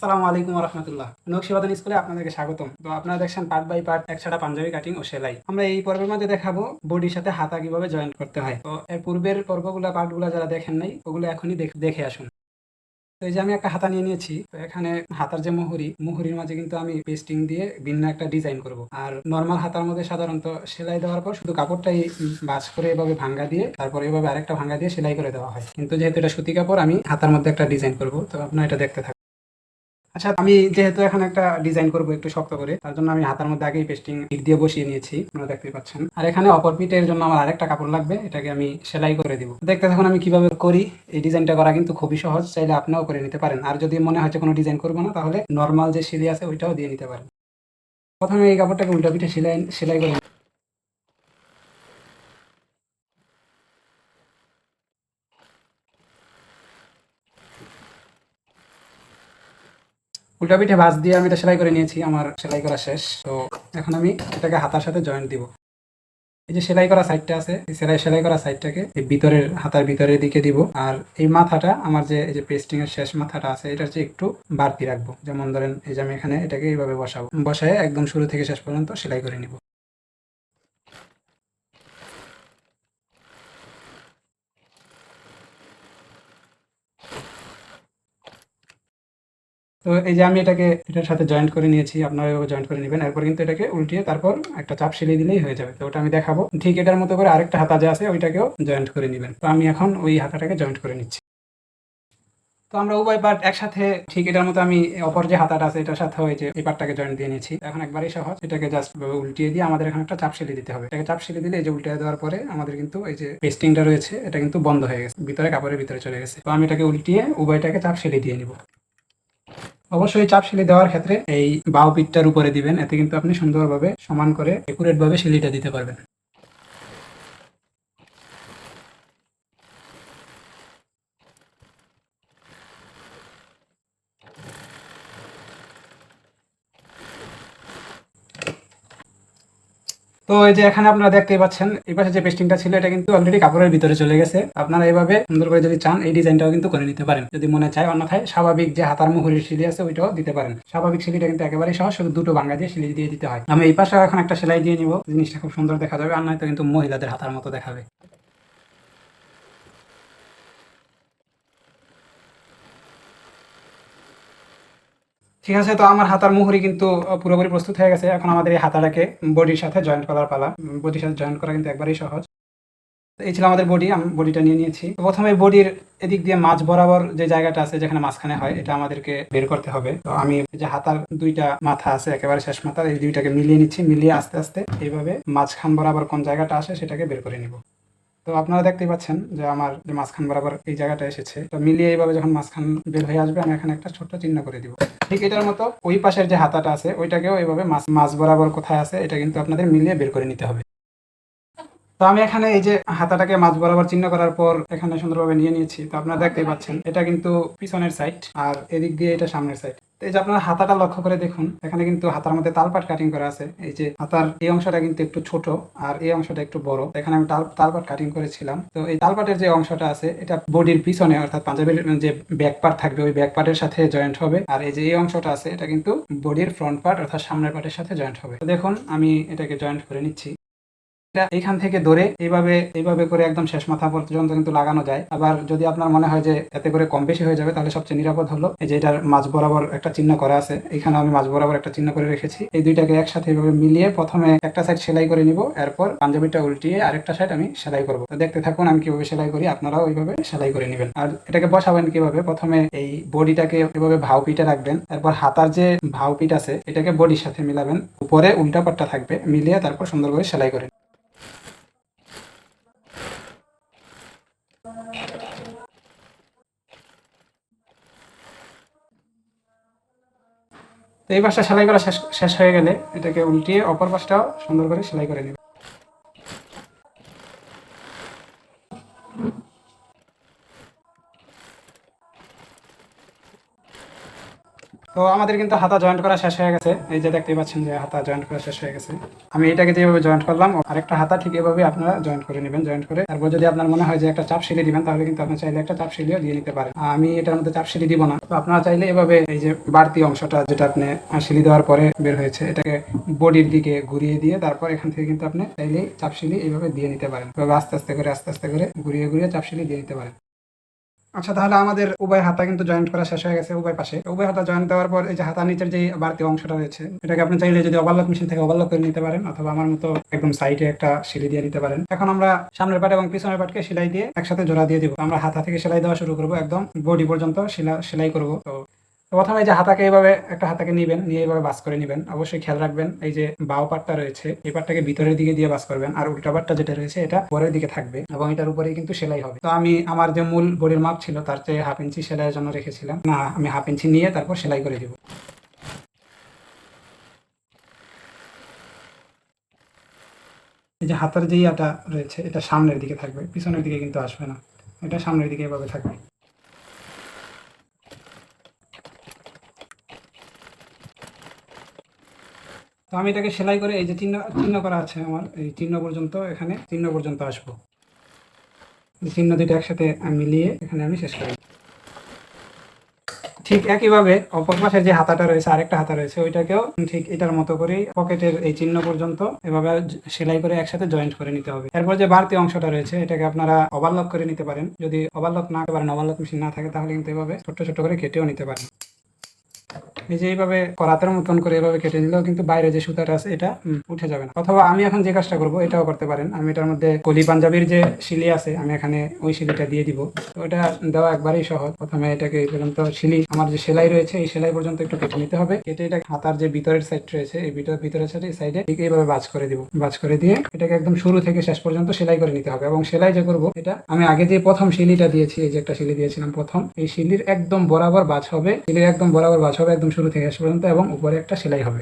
আসসালামু আলাইকুম রহমতুল্লাহ। নকশিবাদন স্কুলে আপনাদেরকে স্বাগতম। তো আপনারা দেখছেন পার্ট বাই পার্ট একছাড়া পাঞ্জাবি কাটিং ও সেলাই। আমরা এই পর্বের মধ্যে দেখাবো বডির সাথে হাতা কিভাবে জয়েন্ট করতে হয়। তো এর পূর্বের পর্বগুলা পার্টগুলা যারা দেখেন নাই ওগুলো এখনই দেখে আসুন। তো এই যে আমি একটা হাতা নিয়ে নিয়েছি। তো এখানে হাতার যে মুহুরির মাঝে কিন্তু আমি পেস্টিং দিয়ে ভিন্ন একটা ডিজাইন করব। আর নর্মাল হাতার মধ্যে সাধারণত সেলাই দেওয়ার পর শুধু কাপড়টাই ভাঁজ করে এভাবে ভাঙ্গা দিয়ে তারপর এভাবে আরেকটা ভাঙ্গা দিয়ে সেলাই করে দেওয়া হয়। কিন্তু যেহেতু এটা সুতি কাপড়, আমি হাতার মধ্যে একটা ডিজাইন করব। তো আপনারা এটা দেখতে থাকুন। আচ্ছা, আমি যেহেতু এখন একটা ডিজাইন করব একটু শক্ত করে, তার জন্য আমি হাতার মধ্যে আগেই পেস্টিং পিঠ দিয়ে বসিয়ে নিয়েছি, আপনারা দেখতে পাচ্ছেন। আর এখানে অপর পিঠের জন্য আমার আরেকটা কাপড় লাগবে, এটাকে আমি সেলাই করে দিব। দেখতে থাকুন আমি কিভাবে করি। এই ডিজাইনটা করা কিন্তু খুবই সহজ, চাইলে আপনিও করে নিতে পারেন। আর যদি মনে হয় যে কোনো ডিজাইন করবো না, তাহলে নর্মাল যে সিলি আছে ওইটাও দিয়ে নিতে পারেন। প্রথমে এই কাপড়টাকে উল্টা পিঠে সেলাই সেলাই করে উল্টা পিঠে ভাঁজ দিয়ে আমি এটা সেলাই করে নিয়েছি। আমার সেলাই করা শেষ। তো এখন আমি এটাকে হাতার সাথে জয়েন্ট দিব। এই যে সেলাই করা সাইডটা আছে, এই সেলাই করা সাইডটাকে এই ভিতরের হাতার ভিতরের দিকে দিব। আর এই মাথাটা আমার যে এই যে পেস্টিং এর শেষ মাথাটা আছে এটার চেয়ে একটু বাড়তি রাখবো। যেমন ধরেন এই যে আমি এখানে এটাকে এইভাবে বসাবো, বসায় একদম শুরু থেকে শেষ পর্যন্ত সেলাই করে নিব। তো এই যে আমি এটাকে এটার সাথে জয়েন্ট করে নিয়েছি, আপনারা এভাবে জয়েন্ট করে নেবেন। এরপর কিন্তু এটাকে উল্টিয়ে তারপর একটা চাপ সেলাই দিলেই হয়ে যাবে। তো ওটা আমি দেখাবো। ঠিক এটার মতো করে আরেকটা হাতা যে আছে ওইটাকেও জয়েন্ট করে নেবেন। তো আমি এখন ওই হাতাটাকে জয়েন্ট করে নিচ্ছি। তো আমরা উভয় পার্ট একসাথে ঠিক এটার মতো আমি অপর যে হাতাটা আছে এটার সাথে ওই যে এই পার্টটাকে জয়েন্ট দিয়ে নিয়েছি। এখন একবারই সহজ, এটাকে জাস্ট উল্টিয়ে দিয়ে আমাদের এখানে একটা চাপ সেলাই দিতে হবে। এটাকে চাপ সেলাই দিলে এই যে উল্টে দেওয়ার পরে আমাদের কিন্তু এই যে পেস্টিংটা রয়েছে এটা কিন্তু বন্ধ হয়ে গেছে, ভিতরে কাপড়ের ভিতরে চলে গেছে। তো আমি এটাকে উল্টিয়ে উভয়টাকে চাপ সেলাই দিয়ে নিব। অবশ্যই চাপ সেলাই দেওয়ার ক্ষেত্রে এই বাউ পিঠটার উপরে দিবেন, এতে কিন্তু আপনি সুন্দরভাবে সমান করে একুরেট ভাবে সেলাইটা দিতে পারবেন। তো এই যে এখানে আপনারা দেখতেই পাচ্ছেন এই পাশে যে পেস্টিংটা ছিল এটা কিন্তু অলরেডি কাপড়ের ভিতরে চলে গেছে। আপনারা এইভাবে সুন্দর করে যদি চান এই ডিজাইনটাও কিন্তু করে নিতে পারেন যদি মনে চায়। অন্যথায় স্বাভাবিক যে হাতার মুহুরির সিলি আছে ওইটাও দিতে পারেন। স্বাভাবিক সিলিটা কিন্তু একেবারেই সহজ, শুধু দুটো ভাঙ্গা দিয়ে সিলি দিয়ে দিতে হয়। আমি এই পাশে এখন একটা সেলাই দিয়ে নিব, জিনিসটা খুব সুন্দর দেখা যাবে। আর নয়তো কিন্তু মহিলাদের হাতার মতো দেখাবে। ঠিক আছে, তো আমার হাতার মুহুরি কিন্তু পুরোপুরি প্রস্তুত হয়ে গেছে। এখন আমাদের এই হাতাটাকে বডির সাথে জয়েন্ট করার পালা। বডির সাথে জয়েন্ট করা কিন্তু একবারেই সহজ। তো এই ছিল আমাদের বডি, আমি বডিটা নিয়ে নিয়েছি। তো প্রথমে বডির এদিক দিয়ে মাঝ বরাবর যে জায়গাটা আছে যেখানে মাঝখানে হয় এটা আমাদেরকে বের করতে হবে। তো আমি যে হাতার দুইটা মাথা আছে একেবারে শেষ মাথা, এই দুইটাকে মিলিয়ে নিচ্ছি। মিলিয়ে আস্তে আস্তে এইভাবে মাঝখান বরাবর কোন জায়গাটা আসে সেটাকে বের করে নিব। তো আপনারা দেখতেই পাচ্ছেন যে আমার যে মাঝখান বরাবর এই জায়গাটা এসেছে। তো মিলিয়ে এইভাবে যখন মাঝখান বের হয়ে আসবে আমি এখানে একটা ছোট্ট চিহ্ন করে দিব। ঠিক এটার মতো ওই পাশের যে হাতাটা আছে ওইটাকেও এইভাবে মাঝ বরাবর কোথায় আছে এটা কিন্তু আপনাদের মিলিয়ে বের করে নিতে হবে। তো আমি এখানে এই যে হাতাটাকে মাঝ বরাবর চিহ্ন করার পর এখানে সুন্দরভাবে নিয়ে নিয়েছি। তো আপনারা দেখতেই পাচ্ছেন এটা কিন্তু পিছনের সাইড আর এদিক দিয়ে এটা সামনের সাইড। তো এই যে আপনারা হাতাটা লক্ষ্য করে দেখুন, এখানে কিন্তু হাতার মধ্যে তালপাট কাটিং করা আছে। এই যে হাতার এই অংশটা কিন্তু একটু ছোট আর এই অংশটা একটু বড়। এখানে আমি তালপাট কাটিং করেছিলাম। তো এই তালপাটের যে অংশটা আছে এটা বডির পিছনে অর্থাৎ পাঞ্জাবির যে ব্যাক পার্ট থাকবে ওই ব্যাক পার্টের সাথে জয়েন্ট হবে। আর এই যে এই অংশটা আছে এটা কিন্তু বডির ফ্রন্ট পার্ট অর্থাৎ সামনের পার্টের সাথে জয়েন্ট হবে। তো দেখুন আমি এটাকে জয়েন্ট করে নিচ্ছি। এটা এখান থেকে ধরে এইভাবে এইভাবে করে একদম শেষ মাথা পর্যন্ত কিন্তু লাগানো যায়। আবার যদি আপনার মনে হয় যে এতে করে কম বেশি হয়ে যাবে তাহলে সবচেয়ে নিরাপদ হলো এই যে এটার মাঝ বরাবর একটা চিহ্ন করা আছে, এখানে আমি মাঝ বরাবর একটা চিহ্ন করে রেখেছি। এই দুইটাকে একসাথে এইভাবে মিলিয়ে প্রথমে একটা সাইড সেলাই করে নিব, এরপর পাঞ্জাবিটা উল্টিয়ে আরেকটা সাইড আমি সেলাই করব। তো দেখতে থাকুন আমি কিভাবে সেলাই করি, আপনারাও ওইভাবে সেলাই করে নেবেন। আর এটাকে বসাবেন কিভাবে, প্রথমে এই বডিটাকে এভাবে ভাও পিঠে রাখবেন, এরপর হাতার যে ভাও পিঠ আছে এটাকে বডির সাথে মিলাবেন, উপরে উল্টা পাটটা থাকবে, মিলিয়ে তারপর সুন্দর করে সেলাই করে। তো এই পাশটা সেলাই করা শেষ শেষ হয়ে গেলে এটাকে উল্টিয়ে অপর পাশটাও সুন্দর করে সেলাই করে নেবে। তো আমাদের কিন্তু হাতা জয়েন্ট করা শেষ হয়ে গেছে। এই যে দেখতেই পাচ্ছেন যে হাতা জয়েন্ট করা শেষ হয়ে গেছে। আমি এটাকে যেভাবে জয়েন্ট করলাম আরেকটা হাতা ঠিক এভাবে আপনারা জয়েন্ট করে নেবেন। জয়েন্ট করে তারপর যদি আপনার মনে হয় যে একটা চাপ সিলি দিবেন, তাহলে কিন্তু আপনি চাইলে একটা চাপ সিলিও দিয়ে নিতে পারেন। আমি এটার মধ্যে চাপ সিলি দিব না। তো আপনারা চাইলে এভাবে এই যে বাড়তি অংশটা যেটা আপনি সিলি দেওয়ার পরে বের হয়েছে, এটাকে বডির দিকে ঘুরিয়ে দিয়ে তারপর এখান থেকে কিন্তু আপনি চাইলেই চাপ সিলি এইভাবে দিয়ে নিতে পারেন। তবে আস্তে আস্তে করে ঘুরিয়ে ঘুরিয়ে চাপ সিলি দিয়ে নিতে পারেন। আচ্ছা, তাহলে আমাদের উভয় হাতা কিন্তু জয়েন্ট করা শেষ হয়ে গেছে উভয় পাশে। উভয় হাতা জয়েন্ট দেওয়ার পর এই যে হাতার নিচের যে বাড়তি অংশটা রয়েছে, এটাকে আপনি চাইলে যদি ওভারলক মেশিন থেকে ওভারলক করে নিতে পারেন, অথবা আমার মতো একদম সাইডে একটা সিলাই দিয়ে নিতে পারেন। এখন আমরা সামনের পাট এবং পিছনের পাটকে সেলাই দিয়ে একসাথে জোড়া দিয়ে দিব। আমরা হাতা থেকে সেলাই দেওয়া শুরু করবো, একদম বডি পর্যন্ত সেলাই করবো। তো প্রথমে এই যে হাতাকে এইভাবে একটা হাতাকে নিবেন, নিয়ে এইভাবে বাস করে নিবেন। অবশ্যই খেয়াল রাখবেন এই যে বাও পাটটা রয়েছে এই পাটটাকে ভিতরের দিকে দিয়ে বাস করবেন, আর উল্টা পাটটা যেটা রয়েছে এটা পরের দিকে থাকবে এবং এটার উপরেই কিন্তু সেলাই হবে। তো আমি আমার যে মূল বডির মাপ ছিল তার চেয়ে 1/2 ইঞ্চি সেলাইয়ের জন্য রেখেছিলাম, না আমি 1/2 ইঞ্চি নিয়ে তারপর সেলাই করে দিব। এই যে হাতার যে ইয়াটা রয়েছে এটা সামনের দিকে থাকবে, পিছনের দিকে কিন্তু আসবে না, এটা সামনের দিকে এভাবে থাকবে। তো আমি এটাকে সেলাই করে এই যে চিহ্ন চিহ্ন করা আছে আমার, এই চিহ্ন পর্যন্ত, এখানে চিহ্ন পর্যন্ত আসবো। চিহ্ন দুটো একসাথে মিলিয়ে এখানে আমি শেষ করি। ঠিক একইভাবে অপর পাশের যে হাতাটা রয়েছে, আরেকটা হাতা রয়েছে, ওইটাকেও ঠিক এটার মতো করেই পকেটের এই চিহ্ন পর্যন্ত এভাবে সেলাই করে একসাথে জয়েন্ট করে নিতে হবে। এরপর যে বাড়তি অংশটা রয়েছে এটাকে আপনারা ওভারলক করে নিতে পারেন। যদি ওভারলক না করতে পারেন, ওভারলক মেশিন না থাকে, তাহলে কিন্তু এভাবে ছোট্ট ছোট্ট করে কেটেও নিতে পারেন। এই যে এইভাবে করাতের মতন করে এভাবে কেটে নিলেও কিন্তু বাইরে যে সুতাটা আছে এটা উঠে যাবে না। অথবা আমি এখন যে কাজটা করবো এটাও করতে পারেন। আমি এটার মধ্যে কলি পাঞ্জাবির যে সিলি আছে আমি এখানে ওই সিলিটা দিয়ে দিব। তো এটা দেওয়া একবারেই সহজ। প্রথমে এটাকে এই পর্যন্ত সিলি, আমার যে সেলাই রয়েছে এই সেলাই পর্যন্ত একটু কেটে নিতে হবে। কেটে এটা হাতার যে ভিতরের সাইড রয়েছে এই ভিতরের সাইডে ঠিক এইভাবে ভাঁজ করে দিব। ভাঁজ করে দিয়ে এটাকে একদম শুরু থেকে শেষ পর্যন্ত সেলাই করে নিতে হবে। এবং সেলাই যে করবো এটা আমি আগে যে প্রথম সিলিটা দিয়েছি, এই যে একটা সিলি দিয়েছিলাম প্রথম, এই সিলির একদম বরাবর ভাঁজ হবে, সিলির একদম বরাবর ভাঁজ হবে একদম শুরু থেকে শেষ পর্যন্ত, এবং উপরে একটা সেলাই হবে।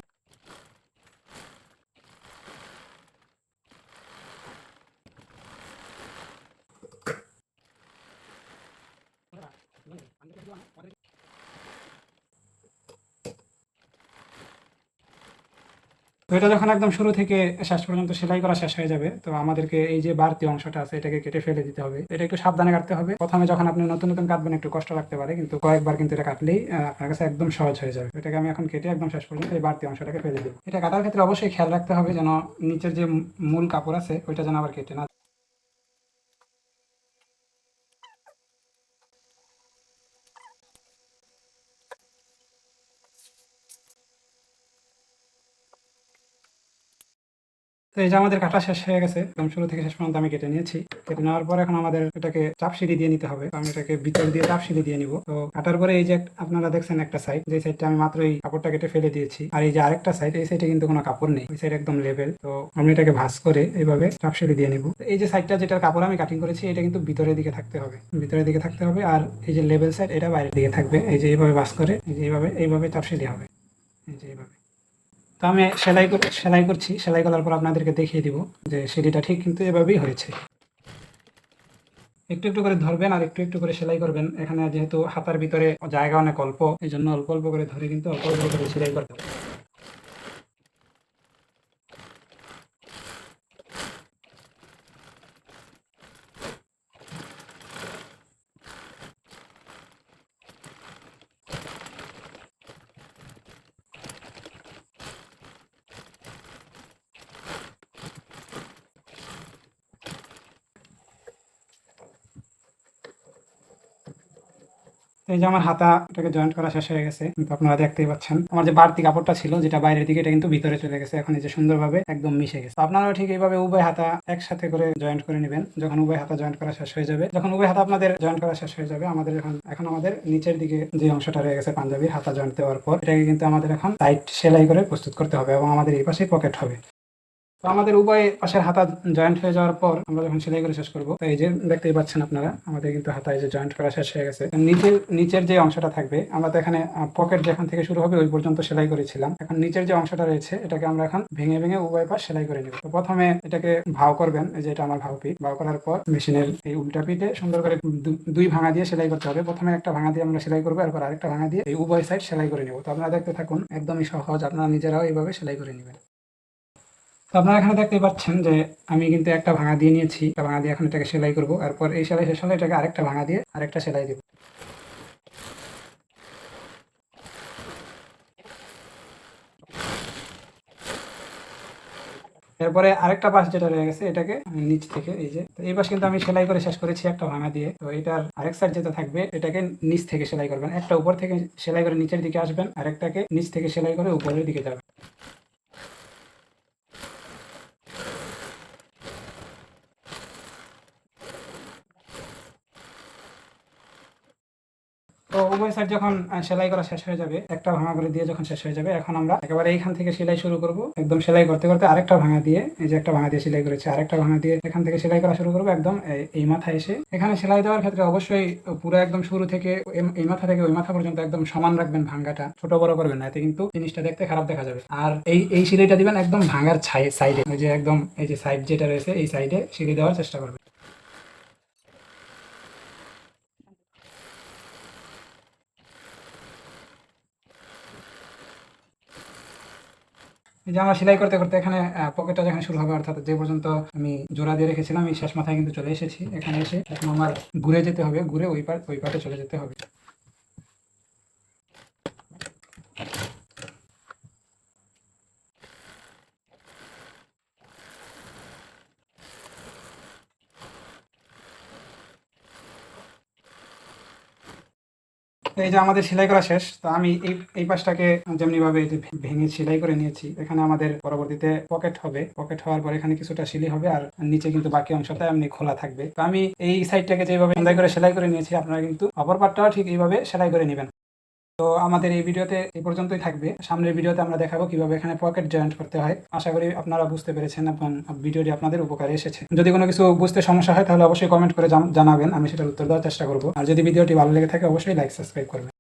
তো এটা যখন একদম শুরু থেকে শেষ পর্যন্ত সেলাই করা শেষ হয়ে যাবে, তো আমাদেরকে এই যে বাড়তি অংশটা আছে এটাকে কেটে ফেলে দিতে হবে। এটা একটু সাবধানে কাটতে হবে। প্রথমে যখন আপনি নতুন নতুন কাটবেন একটু কষ্ট লাগতে পারে, কিন্তু কয়েকবার কিন্তু এটা কাটলেই আপনার কাছে একদম সহজ হয়ে যাবে। এটাকে আমি এখন কেটে একদম শেষ পর্যন্ত এই বাড়তি অংশটাকে ফেলে দেবো। এটা কাটার ক্ষেত্রে অবশ্যই খেয়াল রাখতে হবে যেন নিচের যে মূল কাপড় আছে ওইটা যেন আবার কেটে না। তো এই যে আমাদের কাটা শেষ হয়ে গেছে, একদম শুরু থেকে শেষ পর্যন্ত আমি কেটে নিয়েছি। কেটে নেওয়ার পর এখন আমাদের এটাকে চাপ সিঁড়ি দিয়ে নিতে হবে। আমি এটাকে ভিতর দিয়ে চাপ সিঁড়ি দিয়ে নিব। তো কাটার পরে এই যে আপনারা দেখছেন একটা সাইড, যে সাইডটা আমি মাত্র এই কাপড়টা কেটে ফেলে দিয়েছি, আর এই যে আরেকটা সাইড, এই সাইডে কিন্তু কোনো কাপড় নেই, ওই সাইড একদম লেভেল। তো আমি এটাকে ভাঁজ করে এইভাবে চাপ সিঁড়ি দিয়ে নিব। এই যে সাইডটা যেটার কাপড় আমি কাটিং করেছি এটা কিন্তু ভিতরের দিকে থাকতে হবে, ভিতরের দিকে থাকতে হবে। আর এই যে লেভেল সাইড এটা বাইরের দিকে থাকবে। এই যে এইভাবে ভাঁজ করে এই যে এইভাবে চাপ সিঁড়ি হবে, এই যে এইভাবে। তো আমি সেলাই করছি, সেলাই করার পর আপনাদেরকে দেখিয়ে দিব যে সিঁড়িটা ঠিক কিন্তু এভাবেই হয়েছে। একটু একটু করে ধরবেন আর একটু একটু করে সেলাই করবেন। এখানে যেহেতু হাতার ভিতরে জায়গা অনেক অল্প, এই জন্য অল্প অল্প করে ধরে কিন্তু অল্প অল্প করে সেলাই করতে হবে। এই যে আমার হাতাটাকে জয়েন্ট করা শেষ হয়ে গেছে, কিন্তু আপনারা দেখতেই পাচ্ছেন আমার যে বাড়তি কাপড়টা ছিল যেটা বাইরের দিকে এটা কিন্তু ভিতরে চলে গেছে। এখন এই যে সুন্দরভাবে একদম মিশে গেছে। আপনারাও ঠিক এইভাবে উভয় হাতা একসাথে করে জয়েন্ট করে নেবেন। যখন উভয় হাতা জয়েন্ট করা শেষ হয়ে যাবে, যখন উভয় হাতা আপনাদের জয়েন্ট করা শেষ হয়ে যাবে, আমাদের এখন আমাদের নিচের দিকে যে অংশটা রয়ে গেছে পাঞ্জাবির হাতা জয়েন্ট দেওয়ার পর, এটাকে কিন্তু আমাদের এখন টাইট সেলাই করে প্রস্তুত করতে হবে এবং আমাদের এই পাশে পকেট হবে। তো আমাদের উভয় পাশের হাতা জয়েন্ট হয়ে যাওয়ার পর আমরা যখন সেলাই করে শেষ করবো, এই যে দেখতেই পাচ্ছেন আপনারা, আমাদের কিন্তু হাতা এই যে জয়েন্ট করা শেষ হয়ে গেছে। নিচের যে অংশটা থাকবে, আমরা তো এখানে পকেট যেখান থেকে শুরু হবে ওই পর্যন্ত সেলাই করেছিলাম। এখন নিচের যে অংশটা রয়েছে এটাকে আমরা এখন ভেঙে ভেঙে উভয় পাশ সেলাই করে নেব। তো প্রথমে এটাকে ভাও করবেন, এই যে এটা আমার ভাও পিঠ। ভাও করার পর মেশিনের এই উল্টা পিঠে সুন্দর করে দুই ভাঙা দিয়ে সেলাই করতে হবে। প্রথমে একটা ভাঙা দিয়ে আমরা সেলাই করবো, এরপর আরেকটা ভাঙা দিয়ে এই উভয় সাইড সেলাই করে নেব। তো আপনারা দেখতে থাকুন, একদমই সহজ, আপনারা নিজেরাও এইভাবে সেলাই করে নেবেন। তো আপনারা এখানে দেখতে পাচ্ছেন যে আমি কিন্তু একটা ভাঙা দিয়ে নিয়েছি, একটা ভাঙা দিয়ে এখন এটাকে সেলাই করবো। এরপর এই সেলাই শেষ হলে এটাকে আরেকটা ভাঙা দিয়ে আরেকটা সেলাই দেবো। এরপরে আরেকটা পাশ যেটা রয়ে গেছে এটাকে নিচ থেকে এই যে, তো এই পাশ কিন্তু আমি সেলাই করে শেষ করেছি একটা ভাঙা দিয়ে। তো এটার আরেক সাইড যেটা থাকবে এটাকে নিচ থেকে সেলাই করবেন। একটা উপর থেকে সেলাই করে নিচের দিকে আসবেন, আরেকটাকে নিচ থেকে সেলাই করে উপরের দিকে যাবেন। তো উভয় সাইড যখন সেলাই করা শেষ হয়ে যাবে, একটা ভাঙা করে দিয়ে যখন শেষ হয়ে যাবে, এখন আমরা একেবারে এইখান থেকে সেলাই শুরু করব। একদম সেলাই করতে করতে আরেকটা ভাঙা দিয়ে, এই যে একটা ভাঙা দিয়ে সেলাই করেছি, আরেকটা ভাঙা দিয়ে এখান থেকে সেলাই করা শুরু করবো। একদম এই মাথায় এসে এখানে সেলাই দেওয়ার ক্ষেত্রে অবশ্যই পুরো একদম শুরু থেকে এই মাথা থেকে ওই মাথা পর্যন্ত একদম সমান রাখবেন, ভাঙ্গাটা ছোট বড় করবেন না, এতে কিন্তু জিনিসটা দেখতে খারাপ দেখা যাবে। আর এই সিলাইটা দিবেন একদম ভাঙার সাইডে, ওই যে একদম এই যে সাইড যেটা রয়েছে এই সাইডে সিলাই দেওয়ার চেষ্টা করবেন। এই যে আমরা সেলাই করতে করতে এখানে পকেটটা যেখানে শুরু হবে, অর্থাৎ যে পর্যন্ত আমি জোড়া দিয়ে রেখেছিলাম এই শেষ মাথায় কিন্তু চলে এসেছি। এখানে এসে এখন আমার ঘুরে যেতে হবে, ঘুরে ওই পাটে চলে যেতে হবে। তো এই যে আমাদের সেলাই করা শেষ। তো আমি এই পাশটাকে যেমনি ভাবে এই যে ভেঙে সেলাই করে নিয়েছি, এখানে আমাদের পরবর্তীতে পকেট হবে। পকেট হওয়ার পর এখানে কিছুটা সিলি হবে, আর নিচে কিন্তু বাকি অংশটা এমনি খোলা থাকবে। তো আমি এই সাইডটাকে যেভাবে সেলাই করে নিয়েছি, আপনারা কিন্তু অপর পার্টটাও ঠিক এইভাবে সেলাই করে নেবেন। তো আমাদের এই ভিডিওতে এই পর্যন্তই থাকবে। সামনের ভিডিওতে আমরা দেখাবো কিভাবে এখানে পকেট জয়েন্ট করতে হয়। আশা করি আপনারা বুঝতে পেরেছেন এবং ভিডিওটি আপনাদের উপকারে এসেছে। যদি কোনো কিছু বুঝতে সমস্যা হয় তাহলে অবশ্যই কমেন্ট করে জানাবেন, আমি সেটার উত্তর দেওয়ার চেষ্টা করবো। আর যদি ভিডিওটি ভালো লেগে থাকে অবশ্যই লাইক সাবস্ক্রাইব করবেন।